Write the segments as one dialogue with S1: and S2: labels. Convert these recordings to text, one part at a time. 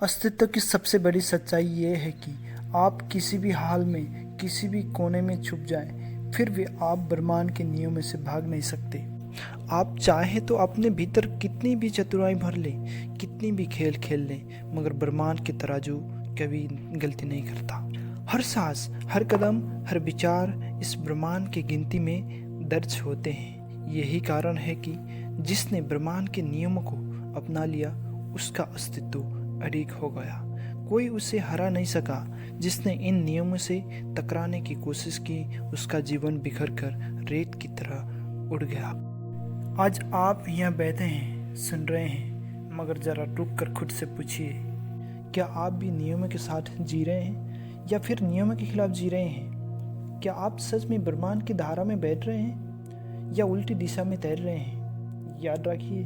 S1: अस्तित्व की सबसे बड़ी सच्चाई ये है कि आप किसी भी हाल में किसी भी कोने में छुप जाएं, फिर भी आप ब्रह्मांड के नियमों से भाग नहीं सकते। आप चाहे तो अपने भीतर कितनी भी चतुराई भर लें, कितनी भी खेल खेल लें, मगर ब्रह्मांड के तराजू कभी गलती नहीं करता। हर सांस, हर कदम, हर विचार इस ब्रह्मांड की गिनती में दर्ज होते हैं। यही कारण है कि जिसने ब्रह्मांड के नियमों को अपना लिया उसका अस्तित्व अडिग हो गया। कोई उसे हरा नहीं सका। जिसने इन नियमों से टकराने की कोशिश की उसका जीवन बिखर कर रेत की तरह उड़ गया। आज आप यहाँ बैठे हैं, सुन रहे हैं, मगर जरा रुक कर खुद से पूछिए, क्या आप भी नियमों के साथ जी रहे हैं या फिर नियमों के खिलाफ जी रहे हैं? क्या आप सच में ब्रह्मांड की धारा में बैठ रहे हैं या उल्टी दिशा में तैर रहे हैं? याद रखिए,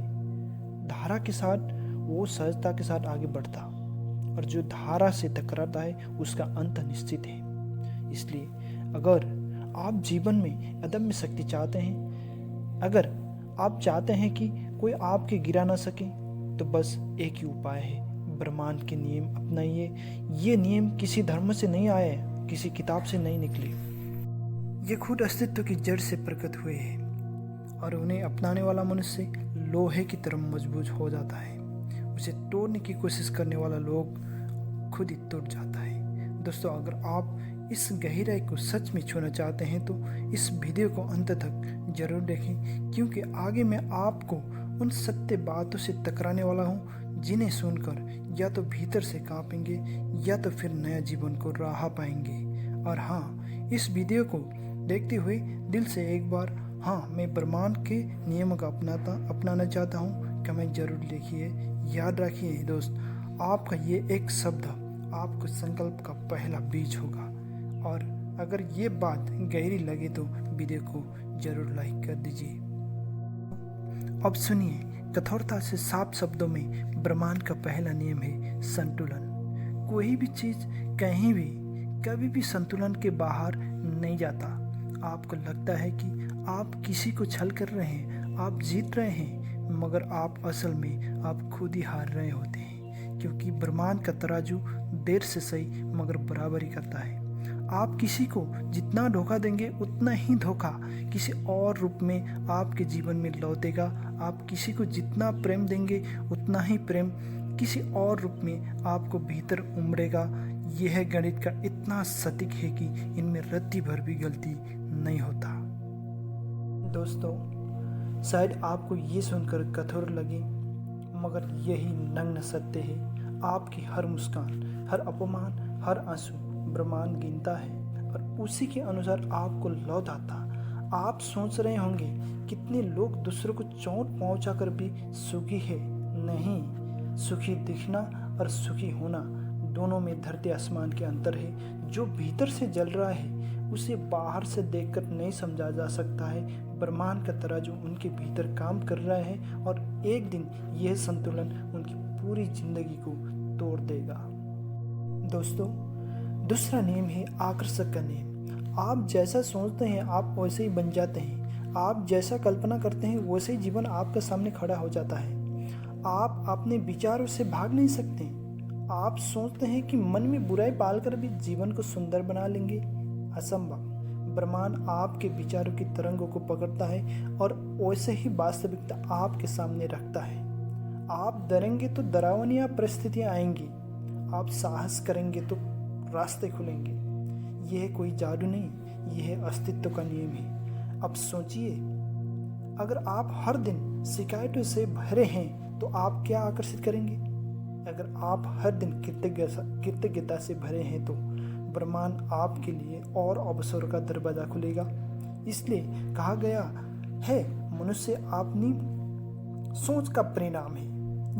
S1: धारा के साथ वो सहजता के साथ आगे बढ़ता, और जो धारा से टकराता है उसका अंत निश्चित है। इसलिए अगर आप जीवन में अदम्य शक्ति चाहते हैं, अगर आप चाहते हैं कि कोई आपके गिरा ना सके, तो बस एक ही उपाय है, ब्रह्मांड के नियम अपनाइए। ये नियम किसी धर्म से नहीं आए, किसी किताब से नहीं निकले। ये खुद अस्तित्व की जड़ से प्रकट हुए हैं, और उन्हें अपनाने वाला मनुष्य लोहे की तरह मजबूत हो जाता है। उसे तोड़ने की कोशिश करने वाला लोग खुद ही टूट जाता है। दोस्तों, अगर आप इस गहराई को सच में छूना चाहते हैं तो इस वीडियो को अंत तक जरूर देखें, क्योंकि आगे मैं आपको उन सत्य बातों से टकराने वाला हूँ जिन्हें सुनकर या तो भीतर से कांपेंगे या तो फिर नया जीवन को राह पाएंगे। और हाँ, इस वीडियो को देखते हुए दिल से एक बार हाँ मैं ब्रह्मांड के नियमों का अपनाना चाहता हूँ कमेंट जरूर लिखिए। याद रखिए दोस्त, आपका ये एक शब्द आपको संकल्प का पहला बीज होगा। और अगर ये बात गहरी लगे तो वीडियो को जरूर लाइक कर दीजिए। अब सुनिए, कठोरता से साफ शब्दों में ब्रह्मांड का पहला नियम है संतुलन। कोई भी चीज कहीं भी कभी भी संतुलन के बाहर नहीं जाता। आपको लगता है कि आप किसी को छल कर रहे हैं, आप जीत रहे हैं, मगर आप असल में आप खुद ही हार रहे होते हैं, क्योंकि ब्रह्मांड का तराजू देर से सही मगर बराबरी करता है। आप किसी को जितना धोखा देंगे उतना ही धोखा किसी और रूप में आपके जीवन में लौटेगा। आप किसी को जितना प्रेम देंगे उतना ही प्रेम किसी और रूप में आपको भीतर उमड़ेगा। यह गणित का इतना सटीक है कि इनमें रत्ती भर भी गलती नहीं होता। दोस्तों, शायद आपको ये सुनकर कठोर लगे, मगर यही नग्न सत्य है। आपकी हर मुस्कान, हर अपमान, हर आंसू ब्रह्मांड गिनता है और उसी के अनुसार आपको लौटाता। आप सोच रहे होंगे कितने लोग दूसरों को चोट पहुंचाकर भी सुखी है। नहीं, सुखी दिखना और सुखी होना दोनों में धरती आसमान के अंतर है। जो भीतर से जल रहा है उसे बाहर से देखकर नहीं समझा जा सकता है। ब्रह्मांड का तराजू उनके भीतर काम कर रहा है और एक दिन यह संतुलन उनकी पूरी जिंदगी को तोड़ देगा। दोस्तों, दूसरा नियम है आकर्षक का नियम। आप जैसा सोचते हैं आप वैसे ही बन जाते हैं। आप जैसा कल्पना करते हैं वैसे ही जीवन आपके सामने खड़ा हो जाता है। आप अपने विचारों से भाग नहीं सकते। आप सोचते हैं कि मन में बुराई पालकर भी जीवन को सुंदर बना लेंगे। असंभव। ब्रह्मांड आपके विचारों की तरंगों को पकड़ता है और वैसे ही वास्तविकता आपके सामने रखता है। आप डरेंगे तो डरावनी परिस्थितियां आएंगी। आप साहस करेंगे तो रास्ते खुलेंगे। यह कोई जादू नहीं, यह अस्तित्व का नियम है। अब सोचिए, अगर आप हर दिन शिकायतों से भरे हैं तो आप क्या आकर्षित करेंगे? अगर आप हर दिन कृतज्ञता से भरे हैं तो ब्रह्मांड आपके लिए और अवसरों का दरवाजा खुलेगा। इसलिए कहा गया है, मनुष्य अपनी सोच का परिणाम है।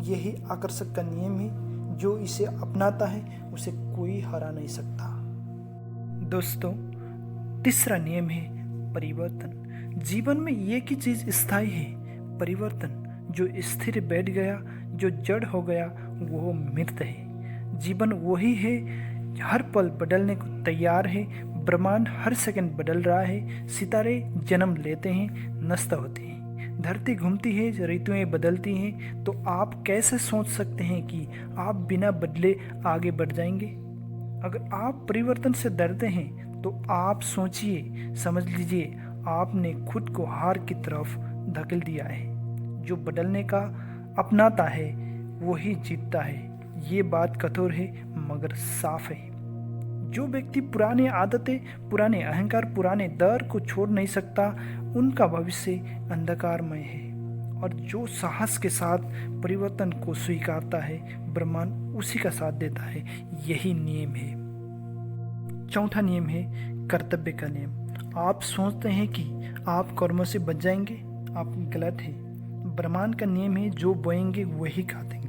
S1: यही आकर्षक का नियम है। जो इसे अपनाता है उसे कोई हरा नहीं सकता। दोस्तों, तीसरा नियम है परिवर्तन। जीवन में एक ही चीज स्थायी है, परिवर्तन। जो स्थिर बैठ गया, जो जड़ हो गया, वो मृत है। जीवन वही है, हर पल बदलने को तैयार है। ब्रह्मांड हर सेकंड बदल रहा है। सितारे जन्म लेते हैं, नष्ट होते हैं। धरती घूमती है, ऋतुएं बदलती हैं, तो आप कैसे सोच सकते हैं कि आप बिना बदले आगे बढ़ जाएंगे? अगर आप परिवर्तन से डरते हैं तो आप सोचिए, समझ लीजिए आपने खुद को हार की तरफ धकेल दिया है। जो बदलने का अपनाता है वही जीतता है। ये बात कठोर है मगर साफ है। जो व्यक्ति पुरानी आदतें, पुराने अहंकार, पुराने डर को छोड़ नहीं सकता, उनका भविष्य अंधकारमय है। और जो साहस के साथ परिवर्तन को स्वीकारता है, ब्रह्मांड उसी का साथ देता है। यही नियम है। चौथा नियम है कर्तव्य का नियम। आप सोचते हैं कि आप कर्मों से बच जाएंगे, आप गलत है। ब्रह्मांड का नियम है, जो बोएंगे वही काटेंगे।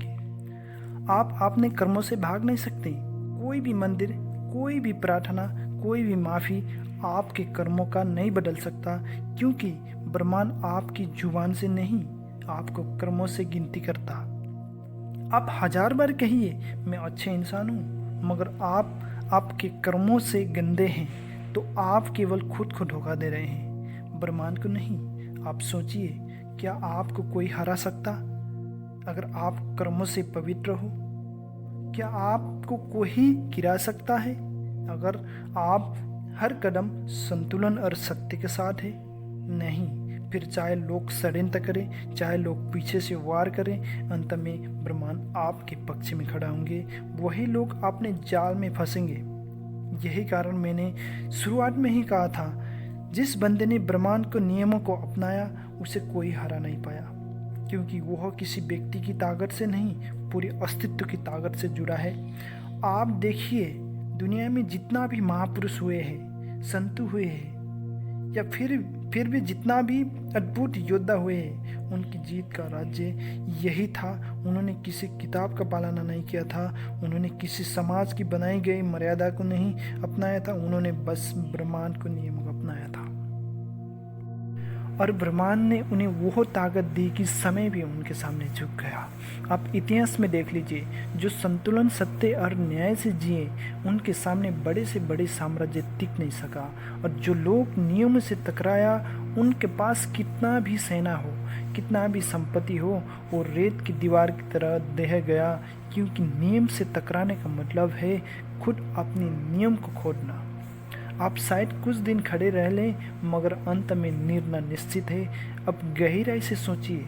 S1: आप अपने कर्मों से भाग नहीं सकते। कोई भी मंदिर, कोई भी प्रार्थना, कोई भी माफ़ी आपके कर्मों का नहीं बदल सकता, क्योंकि ब्रह्मांड आपकी जुबान से नहीं, आपको कर्मों से गिनती करता। आप 1000 बार कहिए मैं अच्छे इंसान हूँ, मगर आप आपके कर्मों से गंदे हैं, तो आप केवल खुद को धोखा दे रहे हैं, ब्रह्मांड को नहीं। आप सोचिए, क्या आपको कोई हरा सकता अगर आप कर्मों से पवित्र हो? क्या आपको कोई गिरा सकता है अगर आप हर कदम संतुलन और सत्य के साथ है? नहीं। फिर चाहे लोग षड्यंत्र करें, चाहे लोग पीछे से वार करें, अंत में ब्रह्मांड आपके पक्ष में खड़ा होंगे। वही लोग अपने जाल में फंसेंगे। यही कारण मैंने शुरुआत में ही कहा था, जिस बंदे ने ब्रह्मांड के नियमों को अपनाया उसे कोई हरा नहीं पाया, क्योंकि वह किसी व्यक्ति की ताकत से नहीं, पूरे अस्तित्व की ताकत से जुड़ा है। आप देखिए, दुनिया में जितना भी महापुरुष हुए हैं, संत हुए हैं, या फिर भी जितना भी अद्भुत योद्धा हुए हैं, उनकी जीत का राज्य यही था। उन्होंने किसी किताब का पालना नहीं किया था, उन्होंने किसी समाज की बनाई गई मर्यादा को नहीं अपनाया था, उन्होंने बस ब्रह्मांड को नियम को अपनाया था। और ब्रह्मांड ने उन्हें वो ताकत दी कि समय भी उनके सामने झुक गया। आप इतिहास में देख लीजिए, जो संतुलन, सत्य और न्याय से जिए, उनके सामने बड़े से बड़े साम्राज्य टिक नहीं सका। और जो लोग नियम से टकराया, उनके पास कितना भी सेना हो, कितना भी संपत्ति हो, वो रेत की दीवार की तरह दह गया, क्योंकि नियम से टकराने का मतलब है खुद अपने नियम को खोदना। आप शायद कुछ दिन खड़े रह लें, मगर अंत में निर्णय निश्चित है। अब गहराई से सोचिए,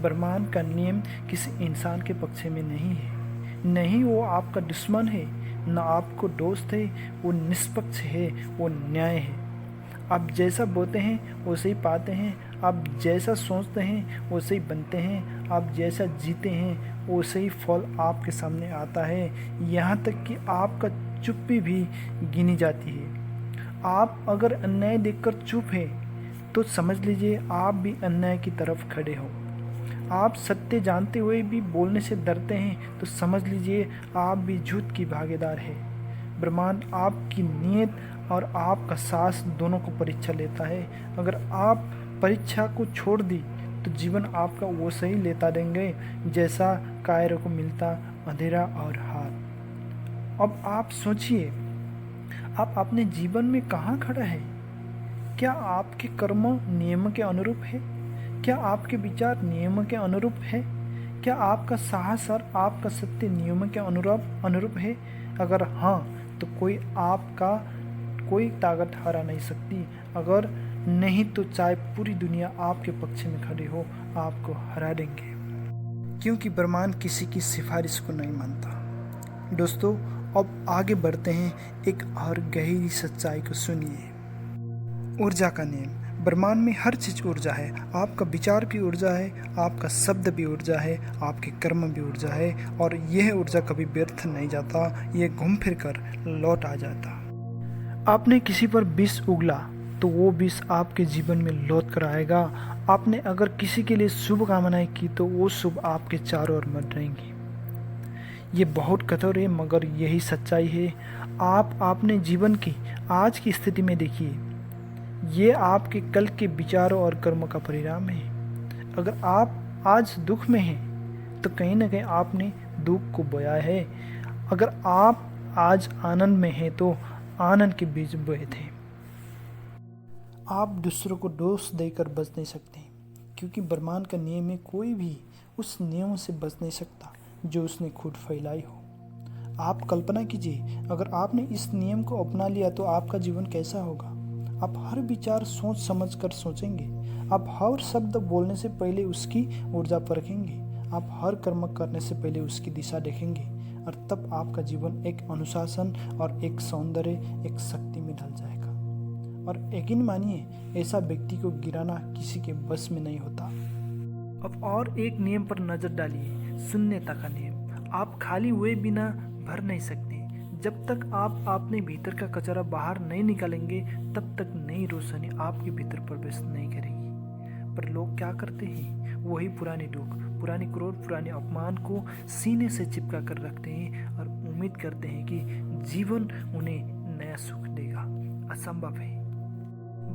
S1: ब्रह्मांड का नियम किसी इंसान के पक्ष में नहीं है, नहीं वो आपका दुश्मन है, न आपको दोस्त है, वो निष्पक्ष है, वो न्याय है। आप जैसा बोते हैं वैसे ही पाते हैं, आप जैसा सोचते हैं वैसे ही बनते हैं, आप जैसा जीते हैं वैसे ही फल आपके सामने आता है। यहाँ तक कि आपका चुप्पी भी गिनी जाती है। आप अगर अन्याय देखकर चुप हैं तो समझ लीजिए आप भी अन्याय की तरफ खड़े हो। आप सत्य जानते हुए भी बोलने से डरते हैं तो समझ लीजिए आप भी झूठ की भागीदार है। ब्रह्मांड आपकी नीयत और आपका साहस दोनों को परीक्षा लेता है। अगर आप परीक्षा को छोड़ दी तो जीवन आपका वो सही लेता देंगे जैसा कायरों को मिलता अंधेरा और हार। अब आप सोचिए, आप अपने जीवन में कहाँ खड़ा है? क्या आपके कर्म नियम के अनुरूप है? क्या आपके विचार नियम के अनुरूप है? क्या आपका साहस और आपका सत्य नियम के अनुरूप है? अगर हाँ, तो कोई ताकत हरा नहीं सकती। अगर नहीं तो चाहे पूरी दुनिया आपके पक्ष में खड़ी हो, आपको हरा देंगे, क्योंकि ब्रह्मांड किसी की सिफारिश को नहीं मानता। दोस्तों, अब आगे बढ़ते हैं, एक और गहरी सच्चाई को सुनिए। ऊर्जा का नियम। ब्रह्मांड में हर चीज़ ऊर्जा है। आपका विचार भी ऊर्जा है, आपका शब्द भी ऊर्जा है, आपके कर्म भी ऊर्जा है, और यह ऊर्जा कभी व्यर्थ नहीं जाता, ये घूम फिर कर लौट आ जाता। आपने किसी पर विष उगला तो वो विष आपके जीवन में लौट कर आएगा। आपने अगर किसी के लिए शुभ कामनाएं की तो वो शुभ आपके चारों ओर मर रहेंगी। ये बहुत कठोर है, मगर यही सच्चाई है। आप अपने जीवन की आज की स्थिति में देखिए, ये आपके कल के विचारों और कर्मों का परिणाम है। अगर आप आज दुख में हैं तो कहीं ना कहीं आपने दुख को बोया है। अगर आप आज आनंद में हैं तो आनंद के बीज बोए थे। आप दूसरों को दोष देकर बच नहीं सकते। क्योंकि ब्रह्मांड का नियम में कोई भी उस नियम से बच नहीं सकता जो उसने खुद फैलाई हो। आप कल्पना कीजिए, अगर आपने इस नियम को अपना लिया तो आपका जीवन कैसा होगा। आप हर विचार सोच समझ कर सोचेंगे, आप हर शब्द बोलने से पहले उसकी ऊर्जा परखेंगे, आप हर कर्म करने से पहले उसकी दिशा देखेंगे, और तब आपका जीवन एक अनुशासन और एक सौंदर्य, एक शक्ति में ढल जाएगा। और यकीन मानिए, ऐसा व्यक्ति को गिराना किसी के बस में नहीं होता। अब और एक नियम पर नजर डालिए, शून्यता का नियम। आप खाली हुए बिना भर नहीं सकते। जब तक आप अपने भीतर का कचरा बाहर नहीं निकालेंगे, तब तक नई रोशनी आपके भीतर प्रवेश नहीं करेगी। पर लोग क्या करते हैं, वही पुरानी दुख, पुरानी क्रोध, पुराने अपमान को सीने से चिपका कर रखते हैं और उम्मीद करते हैं कि जीवन उन्हें नया सुख देगा। असंभव है।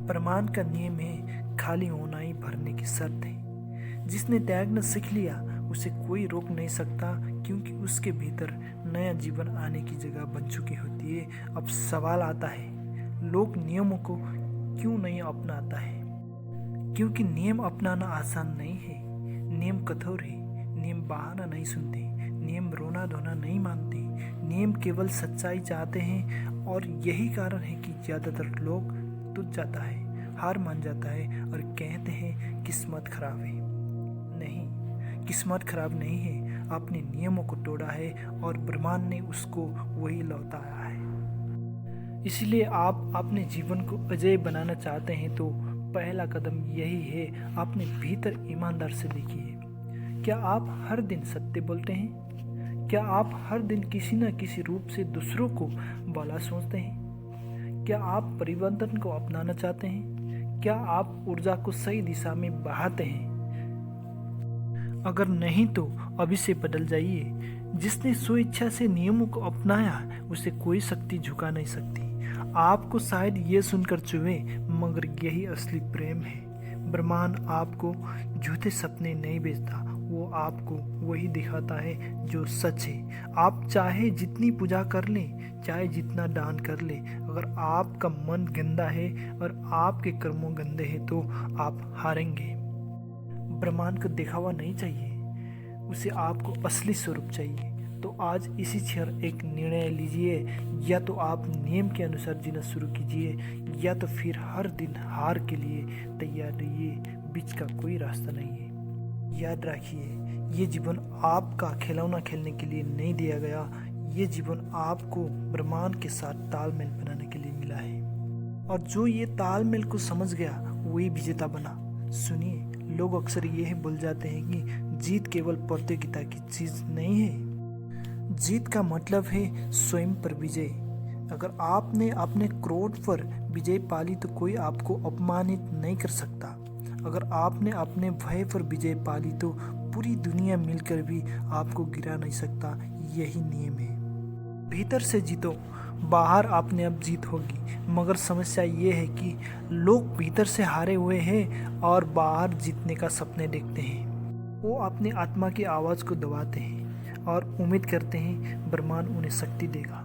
S1: ब्रह्मांड का नियम है, खाली होना ही भरने की शर्त है। जिसने त्यागना सीख लिया उसे कोई रोक नहीं सकता, क्योंकि उसके भीतर नया जीवन आने की जगह बन चुकी होती है। अब सवाल आता है, लोग नियमों को क्यों नहीं अपनाता है? क्योंकि नियम अपनाना आसान नहीं है। नियम कठोर है। नियम बहाना नहीं सुनते, नियम रोना धोना नहीं मानते, नियम केवल सच्चाई चाहते हैं। और यही कारण है कि ज्यादातर लोग टूट जाता है, हार मान जाता है और कहते हैं किस्मत खराब है। नहीं, किस्मत खराब नहीं है, आपने नियमों को तोड़ा है और ब्रह्मांड ने उसको वही लौटाया है। इसलिए आप अपने जीवन को अजय बनाना चाहते हैं तो पहला कदम यही है, अपने भीतर ईमानदार से देखिए। क्या आप हर दिन सत्य बोलते हैं? क्या आप हर दिन किसी न किसी रूप से दूसरों को भला सोचते हैं? क्या आप परिवर्तन को अपनाना चाहते हैं? क्या आप ऊर्जा को सही दिशा में बहाते हैं? अगर नहीं तो अभी से बदल जाइए। जिसने स्वेच्छा से नियमों को अपनाया उसे कोई शक्ति झुका नहीं सकती। आपको शायद ये सुनकर चुभे, मगर यही असली प्रेम है। ब्रह्मांड आपको झूठे सपने नहीं बेचता, वो आपको वही दिखाता है जो सच है। आप चाहे जितनी पूजा कर लें, चाहे जितना दान कर लें, अगर आपका मन गंदा है और आपके कर्मों गंदे हैं तो आप हारेंगे। ब्रह्मांड को दिखावा नहीं चाहिए, उसे आपको असली स्वरूप चाहिए। तो आज इसी क्षण एक निर्णय लीजिए, या तो आप नियम के अनुसार जीना शुरू कीजिए, या तो फिर हर दिन हार के लिए तैयार रहिए। बीच का कोई रास्ता नहीं है। याद रखिए, ये जीवन आपका खिलौना खेलने के लिए नहीं दिया गया। ये जीवन आपको ब्रह्मांड के साथ तालमेल बनाने के लिए मिला है, और जो ये तालमेल को समझ गया वही विजेता बना। सुनिए, लोग अक्सर यही भूल जाते हैं कि जीत केवल प्रतियोगिता की चीज नहीं है। जीत का मतलब है स्वयं पर विजय। अगर आपने अपने क्रोध पर विजय पाली तो कोई आपको अपमानित नहीं कर सकता। अगर आपने अपने भय पर विजय पाली तो पूरी दुनिया मिलकर भी आपको गिरा नहीं सकता। यही नियम है। भीतर से जीतो, बाहर अपने आप जीत होगी। मगर समस्या ये है कि लोग भीतर से हारे हुए हैं और बाहर जीतने का सपने देखते हैं। वो अपनी आत्मा की आवाज़ को दबाते हैं और उम्मीद करते हैं ब्रह्मांड उन्हें शक्ति देगा।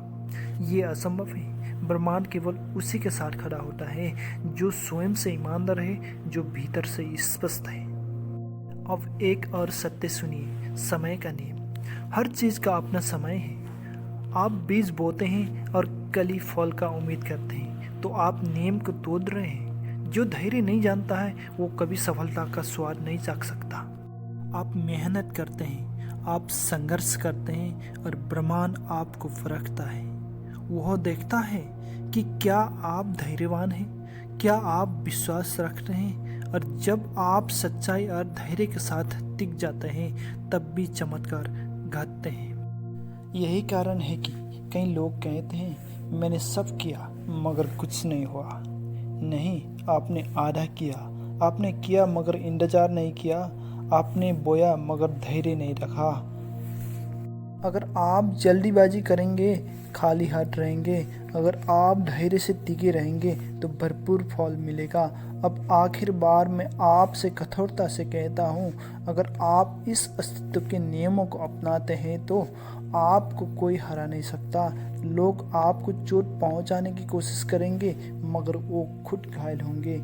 S1: ये असंभव है। ब्रह्मांड केवल उसी के साथ खड़ा होता है जो स्वयं से ईमानदार है, जो भीतर से स्पष्ट है। अब एक और सत्य सुनिए, समय का नियम। हर चीज का अपना समय है। आप बीज बोते हैं और कली फल का उम्मीद करते हैं तो आप नियम को तोड़ रहे हैं। जो धैर्य नहीं जानता है वो कभी सफलता का स्वाद नहीं चाख सकता। आप मेहनत करते हैं, आप संघर्ष करते हैं और ब्रह्मांड आपको परखता है। वह देखता है कि क्या आप धैर्यवान हैं, क्या आप विश्वास रखते हैं। और जब आप सच्चाई और धैर्य के साथ टिक जाते हैं तब भी चमत्कार घटते हैं। यही कारण है कि कई लोग कहते हैं मैंने सब किया मगर कुछ नहीं हुआ। नहीं, आपने आधा किया। आपने किया मगर इंतजार नहीं किया। आपने बोया मगर धैर्य नहीं रखा। अगर आप जल्दीबाजी करेंगे, खाली हाथ रहेंगे। अगर आप धैर्य से टिके रहेंगे तो भरपूर फल मिलेगा। अब आखिर बार मैं आपसे कठोरता से कहता हूँ, अगर आप इस अस्तित्व के नियमों को अपनाते हैं तो आपको कोई हरा नहीं सकता। लोग आपको चोट पहुंचाने की कोशिश करेंगे मगर वो खुद घायल होंगे।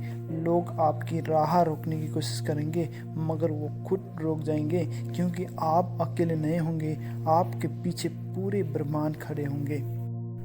S1: लोग आपकी राह रोकने की कोशिश करेंगे मगर वो खुद रुक जाएंगे, क्योंकि आप अकेले नहीं होंगे, आपके पीछे पूरे ब्रह्मांड खड़े होंगे।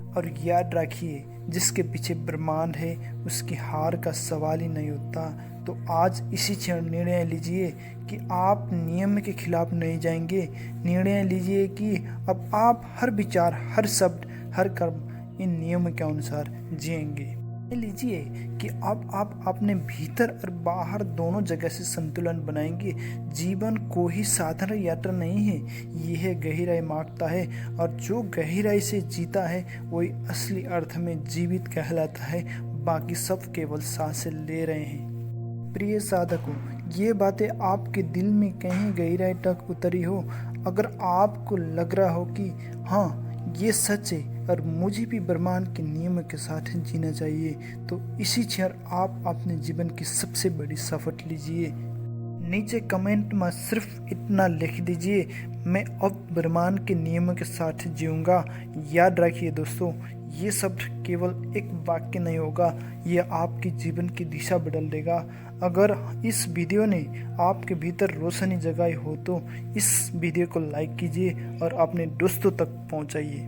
S1: और याद रखिए, जिसके पीछे ब्रह्मांड है उसकी हार का सवाल ही नहीं उठता। तो आज इसी क्षण निर्णय लीजिए कि आप नियम के खिलाफ नहीं जाएंगे। निर्णय लीजिए कि अब आप हर विचार, हर शब्द, हर कर्म इन नियम के अनुसार जिएंगे। लीजिए कि अब आप अपने भीतर और बाहर दोनों जगह से संतुलन बनाएंगे। जीवन कोई साधारण यात्रा नहीं है, यह गहराई मांगता है, और जो गहराई से जीता है वही असली अर्थ में जीवित कहलाता है। बाकी सब केवल सांसें ले रहे हैं। प्रिय साधकों, ये बातें आपके दिल में कहीं गहराई तक उतरी हो, अगर आपको लग रहा हो कि हाँ ये सच है और मुझे भी ब्रह्मांड के नियम के साथ जीना चाहिए, तो इसी क्षण आप अपने जीवन की सबसे बड़ी शपथ लीजिए। नीचे कमेंट में सिर्फ इतना लिख दीजिए, मैं अब ब्रह्मांड के नियमों के साथ जीऊँगा। याद रखिए दोस्तों, ये शब्द केवल एक वाक्य नहीं होगा, यह आपके जीवन की दिशा बदल देगा। अगर इस वीडियो ने आपके भीतर रोशनी जगाई हो तो इस वीडियो को लाइक कीजिए और अपने दोस्तों तक पहुंचाइए,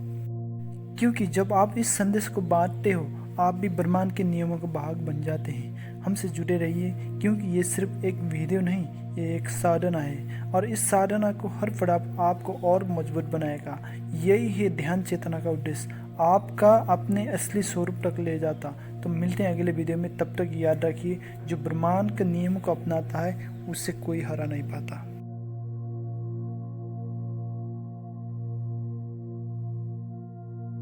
S1: क्योंकि जब आप इस संदेश को बांटते हो आप भी ब्रह्मांड के नियमों का भाग बन जाते हैं। हमसे जुड़े रहिए, क्योंकि ये सिर्फ एक वीडियो नहीं, ये एक साधना है, और इस साधना को हर पड़ाव आपको और मजबूत बनाएगा। यही है ध्यान चेतना का उद्देश्य, आपका अपने असली स्वरूप तक ले जाता। तो मिलते हैं अगले वीडियो में, तब तक याद रखिए, जो ब्रह्मांड के नियम को अपनाता है उससे कोई हरा नहीं पाता।